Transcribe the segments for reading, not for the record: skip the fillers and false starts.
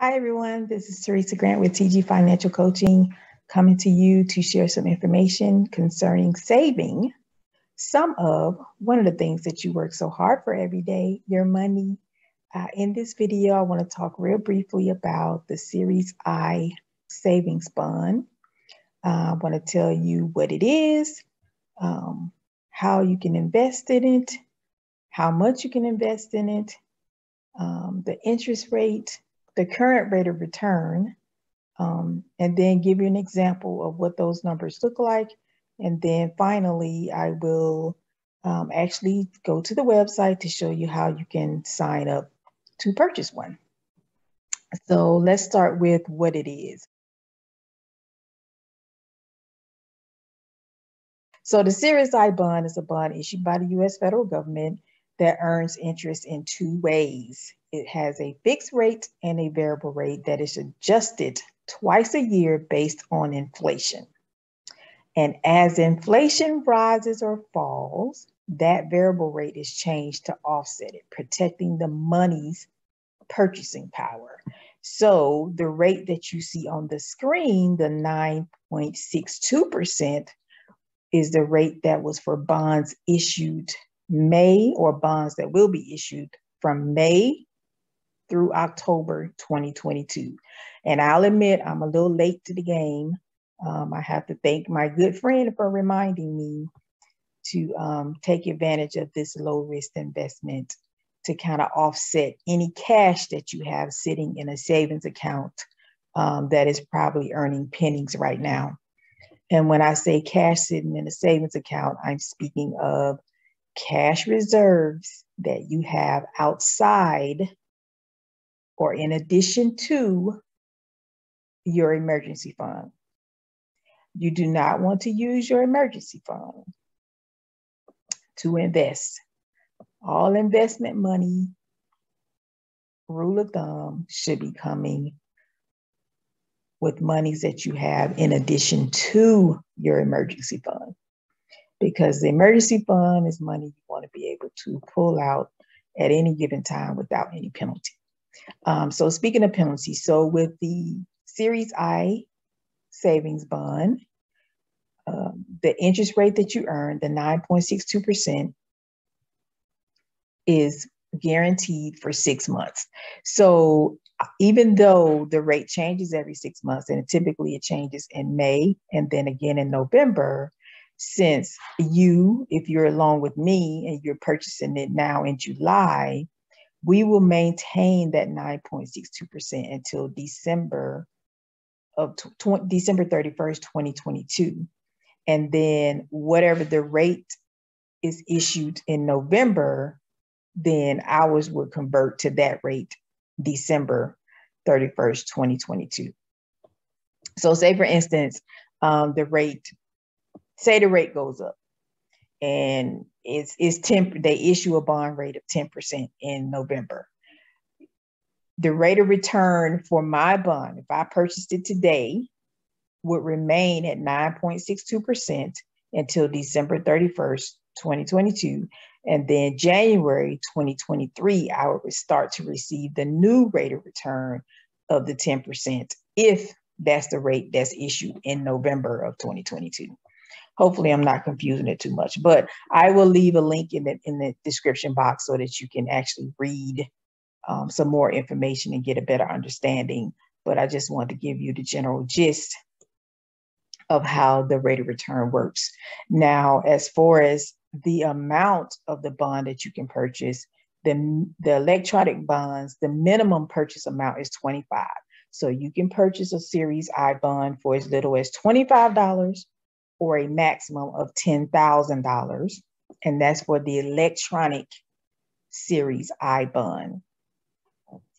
Hi, everyone. This is Teresa Grant with TG Financial Coaching, coming to you to share some information concerning saving some of one of the things that you work so hard for every day, your money. In this video, I want to talk real briefly about the Series I Savings Bond. I want to tell you what it is, how you can invest in it, how much you can invest in it, the interest rate, the current rate of return, and then give you an example of what those numbers look like. And then finally, I will actually go to the website to show you how you can sign up to purchase one. So let's start with what it is. So the Series I bond is a bond issued by the U.S. federal government that earns interest in two ways. It has a fixed rate and a variable rate that is adjusted twice a year based on inflation. And as inflation rises or falls, that variable rate is changed to offset it, protecting the money's purchasing power. So the rate that you see on the screen, the 9.62%, is the rate that was for bonds issued May, or bonds that will be issued from May through October 2022. And I'll admit I'm a little late to the game. I have to thank my good friend for reminding me to take advantage of this low risk investment to kind of offset any cash that you have sitting in a savings account that is probably earning pennies right now. And when I say cash sitting in a savings account, I'm speaking of cash reserves that you have outside or in addition to your emergency fund. You do not want to use your emergency fund to invest. All investment money, rule of thumb, should be coming with monies that you have in addition to your emergency fund. Because the emergency fund is money you want to be able to pull out at any given time without any penalty. So speaking of penalties, so with the Series I savings bond, the interest rate that you earn, the 9.62%, is guaranteed for 6 months. So even though the rate changes every 6 months, and typically it changes in May and then again in November, since if you're along with me and you're purchasing it now in July, we will maintain that 9.62% until December 31st, 2022. And then whatever the rate is issued in November, then ours would convert to that rate December 31st, 2022. So say for instance, the rate goes up and they issue a bond rate of 10% in November. The rate of return for my bond, if I purchased it today, would remain at 9.62% until December 31st, 2022. And then January 2023, I would start to receive the new rate of return of the 10% if that's the rate that's issued in November of 2022. Hopefully I'm not confusing it too much, but I will leave a link in the description box so that you can actually read some more information and get a better understanding. But I just wanted to give you the general gist of how the rate of return works. Now, as far as the amount of the bond that you can purchase, the electronic bonds, the minimum purchase amount is $25. So you can purchase a Series I bond for as little as $25 or a maximum of $10,000. And that's for the electronic Series I bond.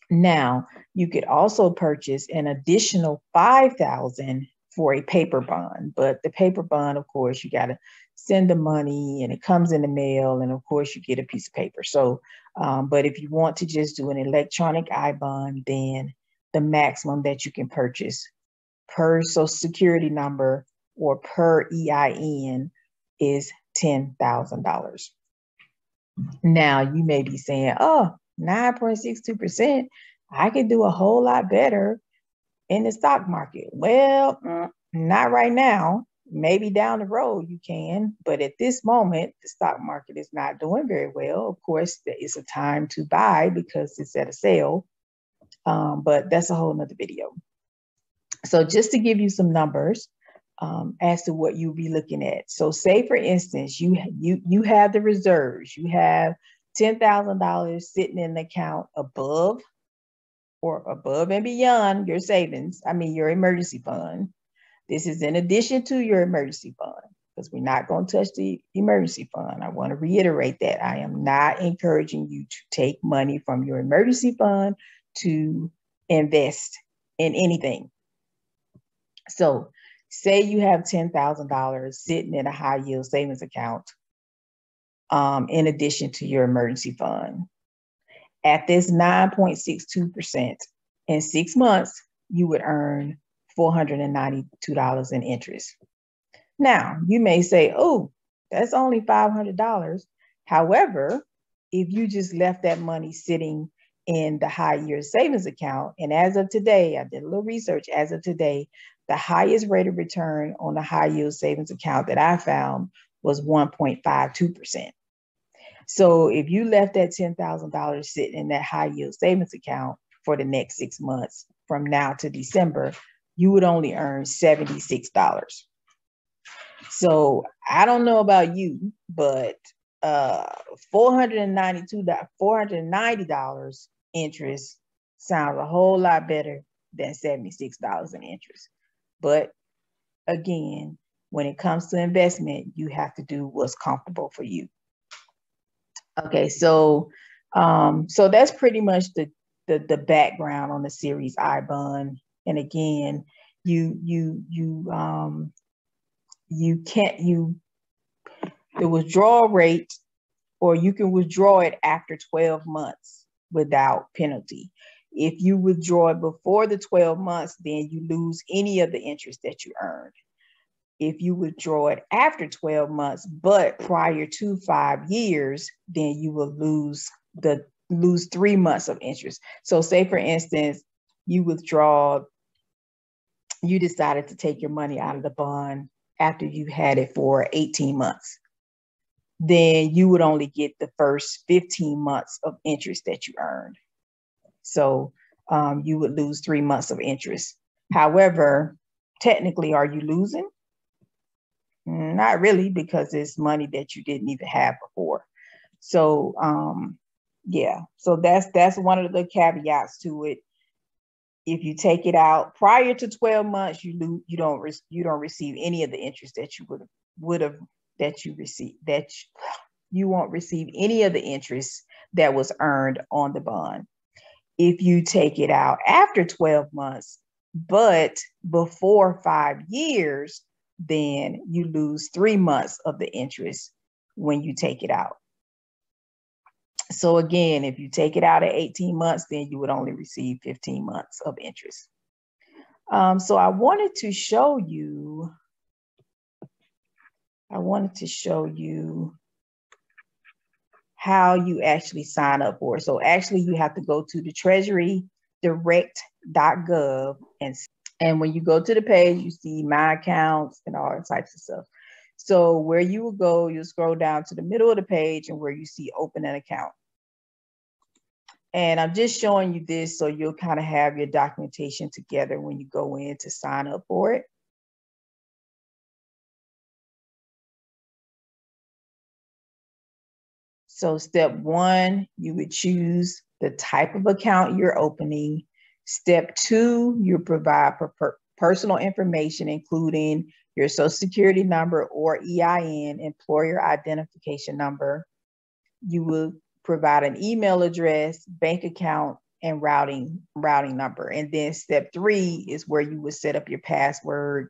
Now, you could also purchase an additional $5,000 for a paper bond, but the paper bond, of course, you got to send the money and it comes in the mail, and of course you get a piece of paper. So, but if you want to just do an electronic I bond, then the maximum that you can purchase per Social Security number or per EIN is $10,000. Now, you may be saying, oh, 9.62%, I could do a whole lot better in the stock market. Well, not right now. Maybe down the road you can, but at this moment, the stock market is not doing very well. Of course, it's a time to buy because it's at a sale, but that's a whole nother video. So just to give you some numbers as to what you'll be looking at. So say, for instance, you have the reserves. You have $10,000 sitting in the account above and beyond your savings. I mean, your emergency fund. This is in addition to your emergency fund, because we're not going to touch the emergency fund. I want to reiterate that I am not encouraging you to take money from your emergency fund to invest in anything. So say you have $10,000 sitting in a high yield savings account in addition to your emergency fund. At this 9.62%, in 6 months, you would earn $492 in interest. Now, you may say, oh, that's only $500. However, if you just left that money sitting in the high yield savings account, and as of today, I did a little research, as of today, the highest rate of return on the high yield savings account that I found was 1.52%. So if you left that $10,000 sitting in that high yield savings account for the next 6 months, from now to December, you would only earn $76. So I don't know about you, but $490 interest sounds a whole lot better than $76 in interest. But again, when it comes to investment, you have to do what's comfortable for you. Okay, so that's pretty much the background on the Series I bond. And again, the withdrawal rate, or you can withdraw it after 12 months without penalty. If you withdraw it before the 12 months, then you lose any of the interest that you earned. If you withdraw it after 12 months, but prior to 5 years, then you will lose 3 months of interest. So say, for instance, you decided to take your money out of the bond after you had it for 18 months. Then you would only get the first 15 months of interest that you earned. So you would lose 3 months of interest. However, technically, are you losing? Not really, because it's money that you didn't even have before. So yeah, so that's one of the caveats to it. If you take it out prior to 12 months, you don't receive any of the interest that you you won't receive any of the interest that was earned on the bond. If you take it out after 12 months, but before 5 years, then you lose 3 months of the interest when you take it out. So again, if you take it out at 18 months, then you would only receive 15 months of interest. So I wanted to show you how you actually sign up for it. So actually you have to go to the treasurydirect.gov, and when you go to the page, you see my accounts and all types of stuff. So where you will go, you'll scroll down to the middle of the page and where you see open an account. And I'm just showing you this so you'll kind of have your documentation together when you go in to sign up for it. So step 1, you would choose the type of account you're opening. Step 2, you provide personal information, including your Social Security number or EIN, employer identification number. You will provide an email address, bank account, and routing number. And then step 3 is where you would set up your password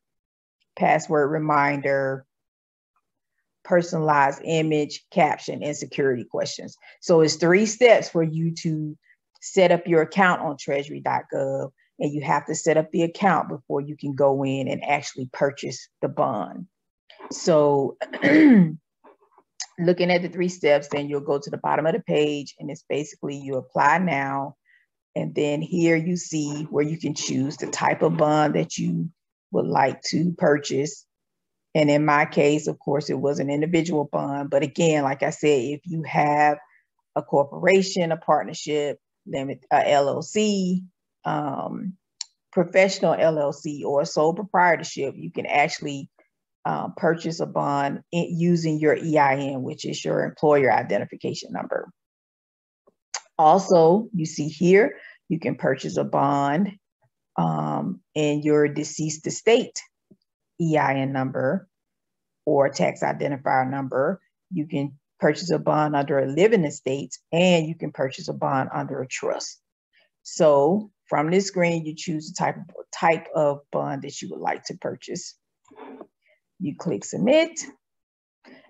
reminder, personalized image, caption, and security questions. So it's 3 steps for you to set up your account on treasury.gov, and you have to set up the account before you can go in and actually purchase the bond. So looking at the 3 steps, then you'll go to the bottom of the page, and it's basically you apply now, And then here you see where you can choose the type of bond that you would like to purchase. And in my case, of course, it was an individual bond. But again, like I said, if you have a corporation, a partnership, a LLC, professional LLC, or a sole proprietorship, you can actually purchase a bond using your EIN, which is your employer identification number. Also, you see here, you can purchase a bond in your deceased estate EIN number or tax identifier number. You can purchase a bond under a living estate, and you can purchase a bond under a trust. So from this screen, you choose the type of bond that you would like to purchase. You click submit.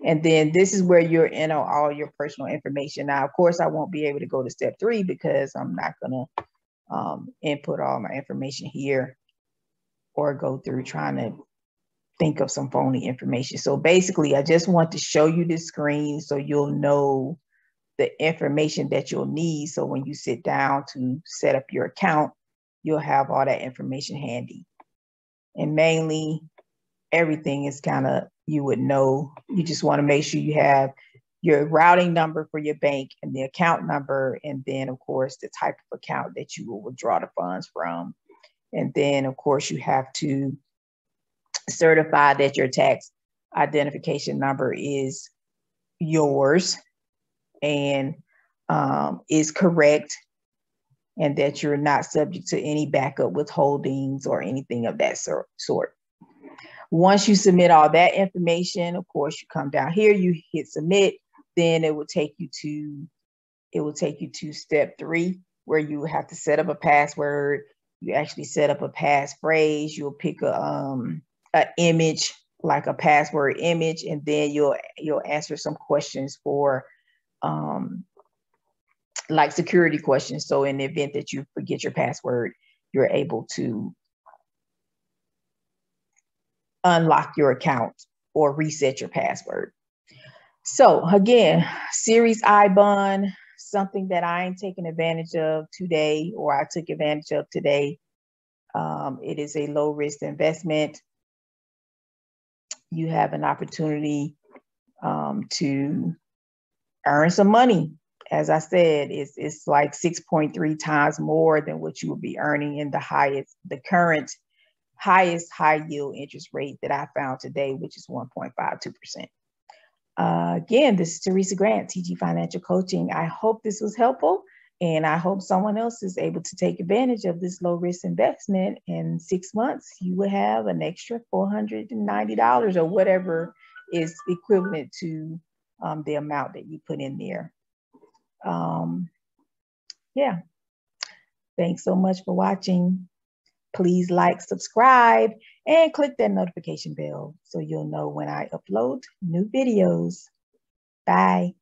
And then this is where you're enter all your personal information. Now, of course, I won't be able to go to step 3 because I'm not going to input all my information here or go through trying to think of some phony information. So basically, I just want to show you this screen so you'll know the information that you'll need. So when you sit down to set up your account, you'll have all that information handy. And mainly, everything is kind of, you would know, you just want to make sure you have your routing number for your bank and the account number, and then of course the type of account that you will withdraw the funds from. And then of course you have to certify that your tax identification number is yours and is correct, and that you're not subject to any backup withholdings or anything of that sort. Once you submit all that information, of course, you come down here, you hit submit, then it will take you to step 3, where you have to set up a password. You actually set up a passphrase. You'll pick an image, like a password image, and then you'll answer some questions for like security questions. So in the event that you forget your password, you're able to unlock your account or reset your password. So again, Series I bond, something that I ain't taking advantage of today, or I took advantage of today. It is a low risk investment. You have an opportunity to earn some money. As I said, it's like 6.3 times more than what you would be earning in the current highest high yield interest rate that I found today, which is 1.52%. Again, this is Teresa Grant, TG Financial Coaching. I hope this was helpful, and I hope someone else is able to take advantage of this low risk investment. In 6 months, you will have an extra $490 or whatever is equivalent to the amount that you put in there. Yeah. Thanks so much for watching. Please like, subscribe, and click that notification bell so you'll know when I upload new videos. Bye.